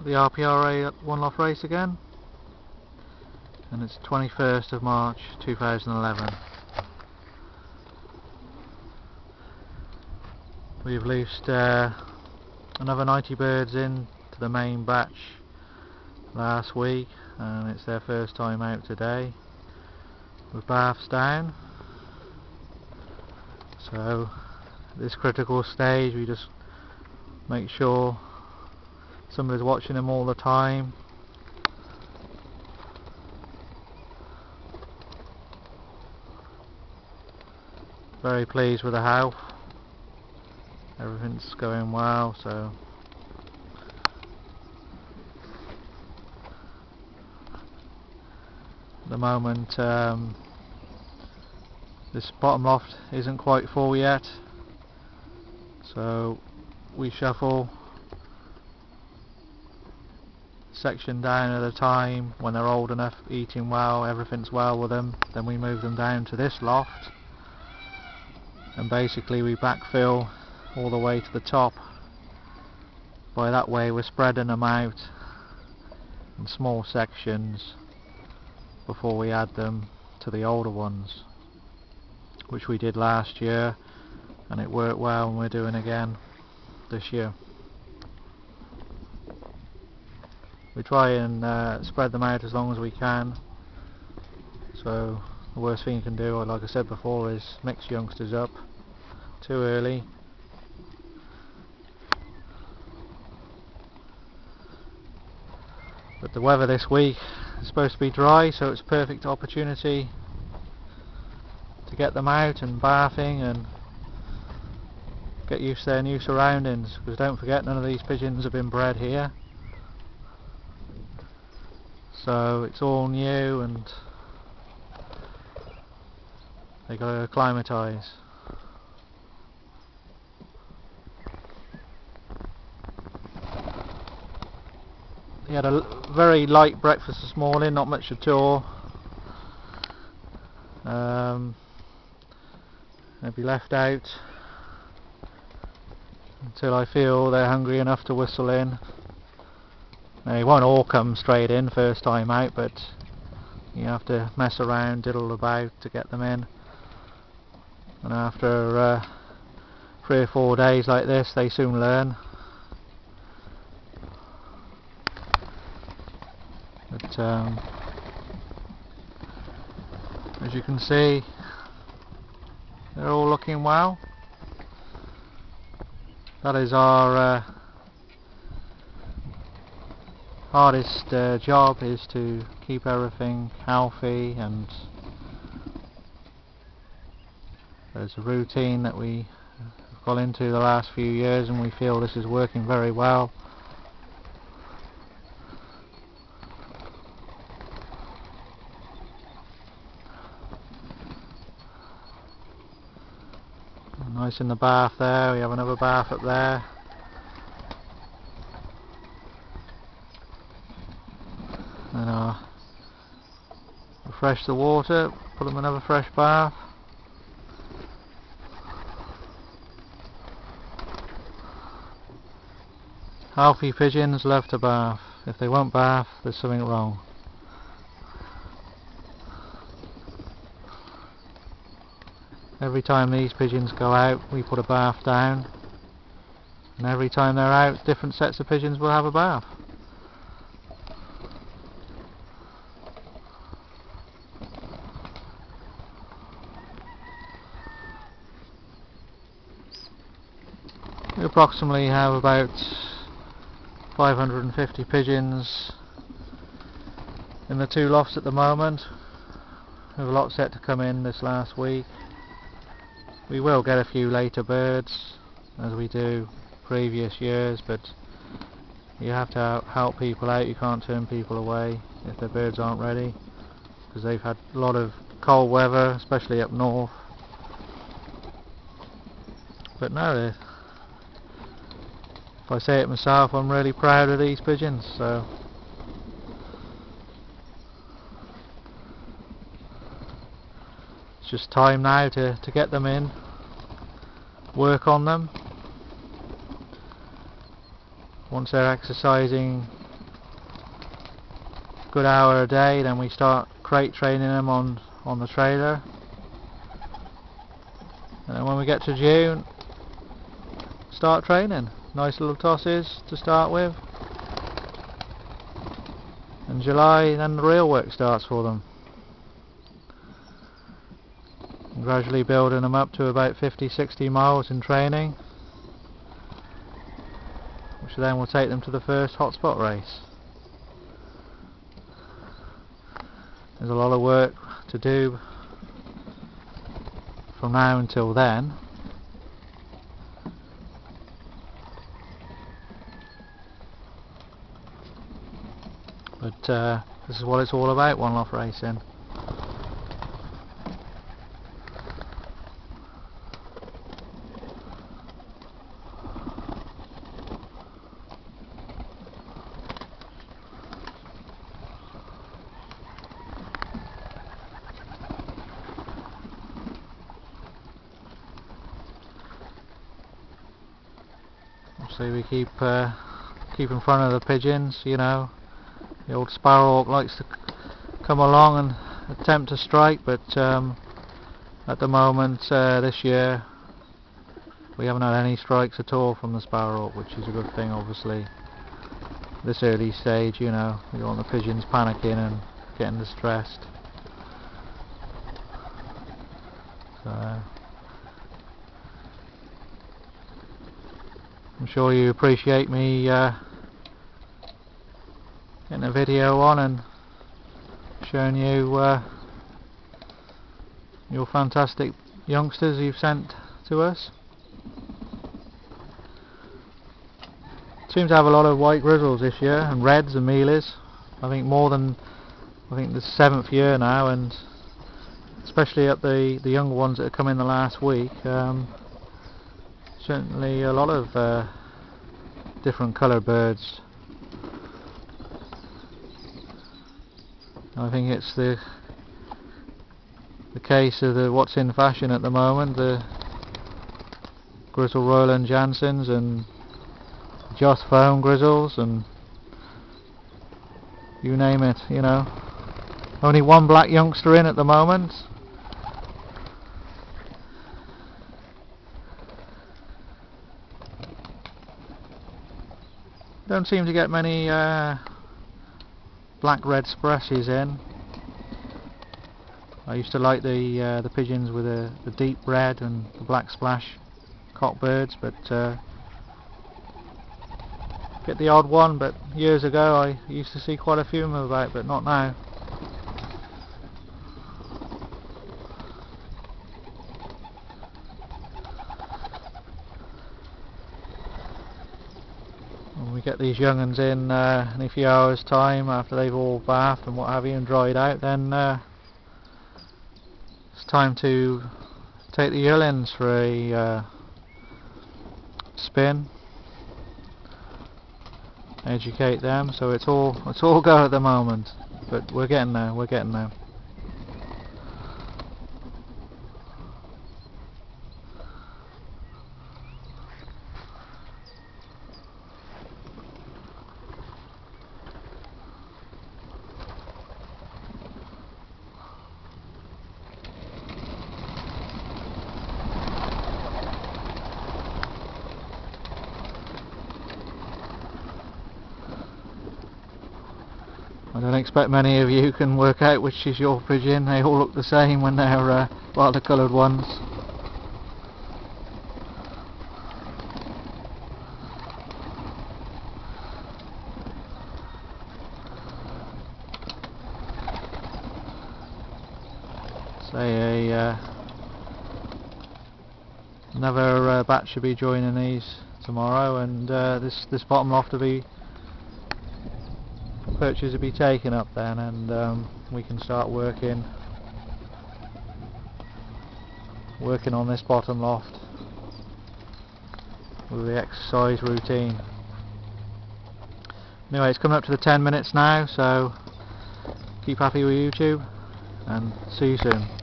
the R.P.R.A.One Loft race again, and it's 21st of March 2011. We've loosed another 90 birds in to the main batch last week, and it's their first time out today with baths down. So at this critical stage we just make sure somebody's watching them all the time. Very pleased with the health. Everything's going well, so at the moment this bottom loft isn't quite full yet, so we shuffle section down at a time. When they're old enough, eating well, everything's well with them, then we move them down to this loft, and basically we backfill all the way to the top. By that way we're spreading them out in small sections before we add them to the older ones, which we did last year and it worked well, and we're doing again this year. We try and spread them out as long as we can, so the worst thing you can do, like I said before, is mix youngsters up too early. But the weather this week is supposed to be dry, so it's a perfect opportunity to get them out and bathing and get used to their new surroundings, because don't forget, none of these pigeons have been bred here, so it's all new and they got to acclimatise. He had a very light breakfast this morning, not much at all. They'll be left out until I feel they're hungry enough to whistle in. Now, they won't all come straight in first time out, but you have to mess around, diddle about to get them in. And after 3 or 4 days like this, they soon learn. But as you can see, they're all looking well. That is our hardest job, is to keep everything healthy, and there's a routine that we have got into the last few years, and we feel this is working very well. Nice in the bath there. We have another bath up there. And refresh the water, put them another fresh bath. Healthy pigeons love to bath. If they won't bath, there's something wrong. Every time these pigeons go out, we put a bath down, and every time they're out, different sets of pigeons will have a bath. We approximately have about 550 pigeons in the 2 lofts at the moment. We have a lot set to come in this last week. We will get a few later birds, as we do previous years, but you have to help people out. You can't turn people away if their birds aren't ready, because they've had a lot of cold weather, especially up north. But no, if I say it myself, I'm really proud of these pigeons. So it's just time now to get them in, work on them. Once they're exercising good hour a day, then we start crate training them on the trailer, and then when we get to June, start training. Nice little tosses to start with, and July then the real work starts for them, and gradually building them up to about 50-60 miles in training, which then will take them to the first hotspot race. There's a lot of work to do from now until then, but this is what it's all about, one Loft racing. So we keep in front of the pigeons, you know. The old sparrowhawk likes to come along and attempt to strike, but at the moment this year we haven't had any strikes at all from the sparrowhawk, which is a good thing, obviously. This early stage, you know, you don't want the pigeons panicking and getting distressed. So I'm sure you appreciate me getting a video on and showing you your fantastic youngsters you've sent to us. Seem to have a lot of white grizzles this year, and reds and mealies. I think the 7th year now, and especially up the younger ones that have come in the last week. Certainly a lot of different colour birds. I think it's the case of what's in fashion at the moment, the Grizzle Roland Jansens and Joss Foam Grizzles and you name it, you know. Only one black youngster in at the moment. Don't seem to get many black red spressies in. I used to like the pigeons with the deep red and the black splash cockbirds, but get the odd one. But years ago I used to see quite a few of them about, but not now. When we get these young uns in a few hours time, after they've all bathed and what have you and dried out, then it's time to take the yearlings for a spin, educate them. So it's all go at the moment, but we're getting there. I don't expect many of you can work out which is your pigeon. They all look the same when they're multicoloured ones. Say another batch should be joining these tomorrow, and this bottom loft will be purchase will be taken up then, and we can start working on this bottom loft with the exercise routine. Anyway, it's coming up to the 10 minutes now, so keep happy with YouTube and see you soon.